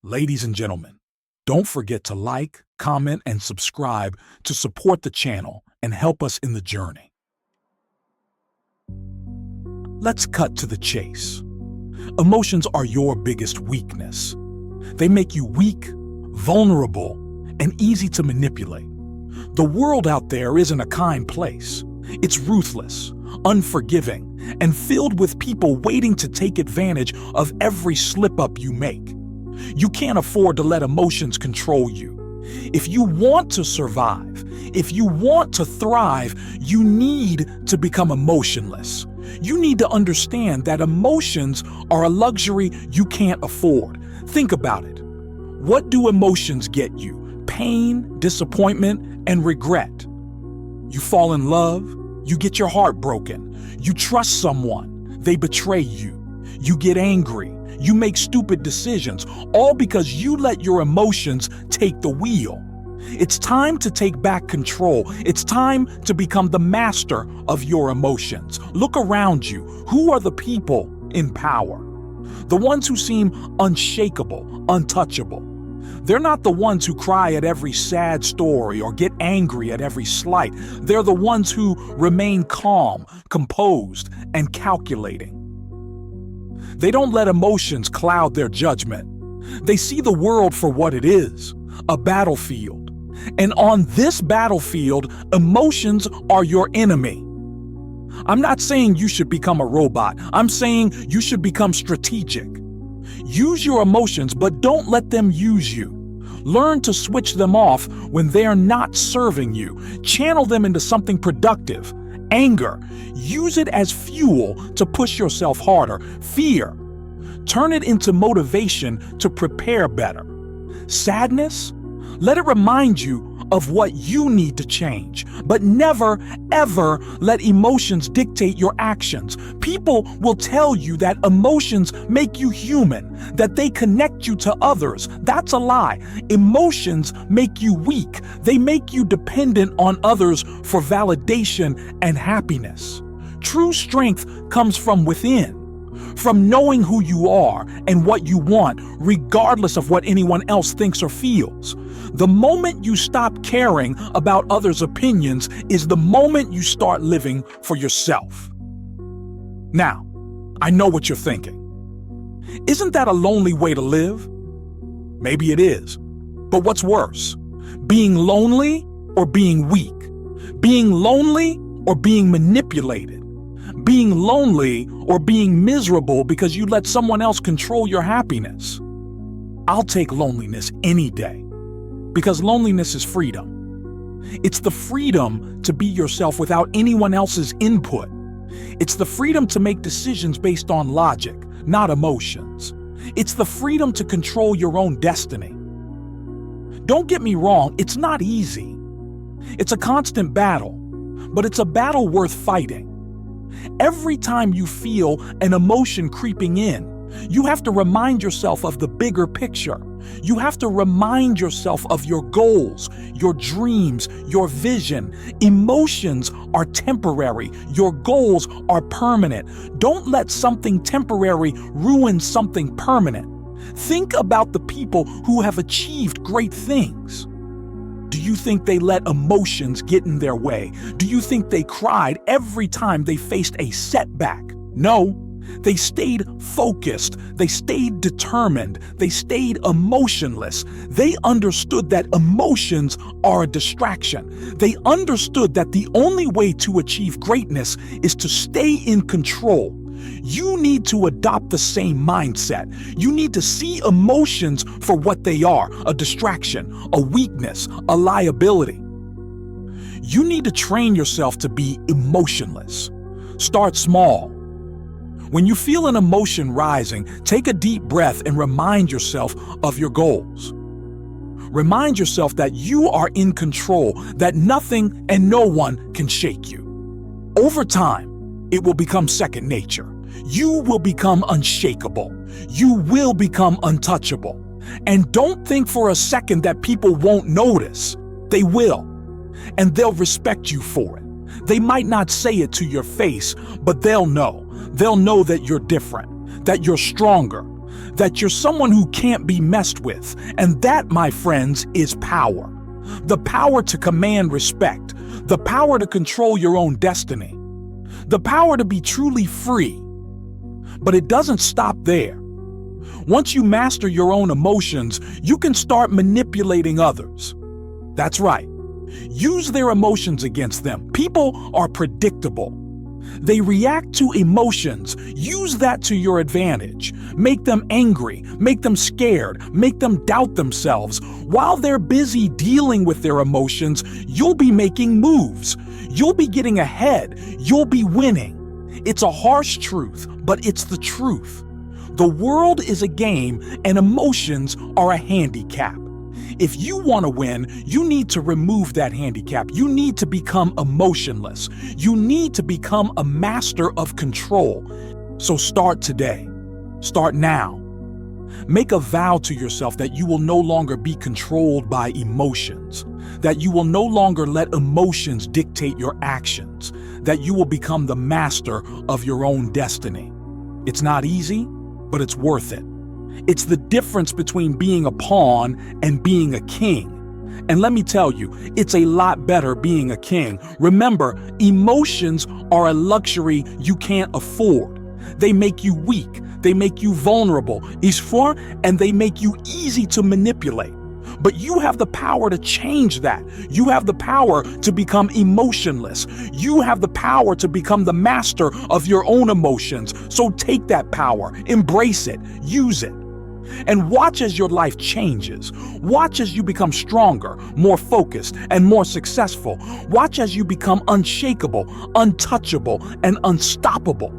Ladies and gentlemen, don't forget to like, comment, and subscribe to support the channel and help us in the journey. Let's cut to the chase. Emotions are your biggest weakness. They make you weak, vulnerable, and easy to manipulate. The world out there isn't a kind place. It's ruthless, unforgiving, and filled with people waiting to take advantage of every slip-up you make. You can't afford to let emotions control you. If you want to survive, if you want to thrive, you need to become emotionless. You need to understand that emotions are a luxury you can't afford. Think about it. What do emotions get you? Pain, disappointment, and regret. You fall in love, you get your heart broken. You trust someone, they betray you. You get angry, you make stupid decisions, all because you let your emotions take the wheel. It's time to take back control. It's time to become the master of your emotions. Look around you. Who are the people in power? The ones who seem unshakable, untouchable. They're not the ones who cry at every sad story or get angry at every slight. They're the ones who remain calm, composed, and calculating. They don't let emotions cloud their judgment. They see the world for what it is, a battlefield. And on this battlefield, emotions are your enemy. I'm not saying you should become a robot. I'm saying you should become strategic. Use your emotions, but don't let them use you. Learn to switch them off when they're not serving you. Channel them into something productive. Anger, use it as fuel to push yourself harder. Fear, turn it into motivation to prepare better. Sadness, let it remind you of what you need to change. But never, ever let emotions dictate your actions. People will tell you that emotions make you human, that they connect you to others. That's a lie. Emotions make you weak. They make you dependent on others for validation and happiness. True strength comes from within, from knowing who you are and what you want, regardless of what anyone else thinks or feels. The moment you stop caring about others' opinions is the moment you start living for yourself. Now, I know what you're thinking. Isn't that a lonely way to live? Maybe it is. But what's worse? Being lonely or being weak? Being lonely or being manipulated? Being lonely or being miserable because you let someone else control your happiness? I'll take loneliness any day, because loneliness is freedom. It's the freedom to be yourself without anyone else's input. It's the freedom to make decisions based on logic, not emotions. It's the freedom to control your own destiny. Don't get me wrong, it's not easy. It's a constant battle, but it's a battle worth fighting. Every time you feel an emotion creeping in, you have to remind yourself of the bigger picture. You have to remind yourself of your goals, your dreams, your vision. Emotions are temporary. Your goals are permanent. Don't let something temporary ruin something permanent. Think about the people who have achieved great things. Do you think they let emotions get in their way? Do you think they cried every time they faced a setback? No. They stayed focused. They stayed determined. They stayed emotionless. They understood that emotions are a distraction. They understood that the only way to achieve greatness is to stay in control. You need to adopt the same mindset. You need to see emotions for what they are, a distraction, a weakness, a liability. You need to train yourself to be emotionless. Start small. When you feel an emotion rising, take a deep breath and remind yourself of your goals. Remind yourself that you are in control, that nothing and no one can shake you. Over time, it will become second nature. You will become unshakable. You will become untouchable. And don't think for a second that people won't notice. They will. And they'll respect you for it. They might not say it to your face, but they'll know. They'll know that you're different, that you're stronger, that you're someone who can't be messed with. And that, my friends, is power. The power to command respect, the power to control your own destiny, the power to be truly free. But it doesn't stop there. Once you master your own emotions, you can start manipulating others. That's right. Use their emotions against them. People are predictable. They react to emotions. Use that to your advantage. Make them angry, make them scared, make them doubt themselves. While they're busy dealing with their emotions, you'll be making moves. You'll be getting ahead. You'll be winning. It's a harsh truth, but it's the truth. The world is a game and emotions are a handicap. If you want to win, you need to remove that handicap. You need to become emotionless. You need to become a master of control. So start today. Start now. Make a vow to yourself that you will no longer be controlled by emotions, that you will no longer let emotions dictate your actions, that you will become the master of your own destiny. It's not easy, but it's worth it. It's the difference between being a pawn and being a king. And let me tell you, it's a lot better being a king. Remember, emotions are a luxury you can't afford. They make you weak, they make you vulnerable, and they make you easy to manipulate. But you have the power to change that. You have the power to become emotionless. You have the power to become the master of your own emotions. So take that power, embrace it, use it. And watch as your life changes. Watch as you become stronger, more focused, and more successful. Watch as you become unshakable, untouchable, and unstoppable.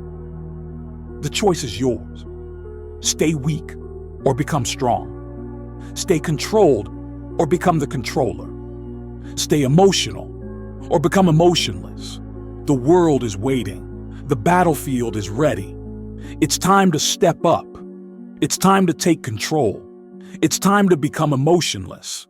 The choice is yours. Stay weak or become strong. Stay controlled or become the controller. Stay emotional or become emotionless. The world is waiting. The battlefield is ready. It's time to step up. It's time to take control. It's time to become emotionless.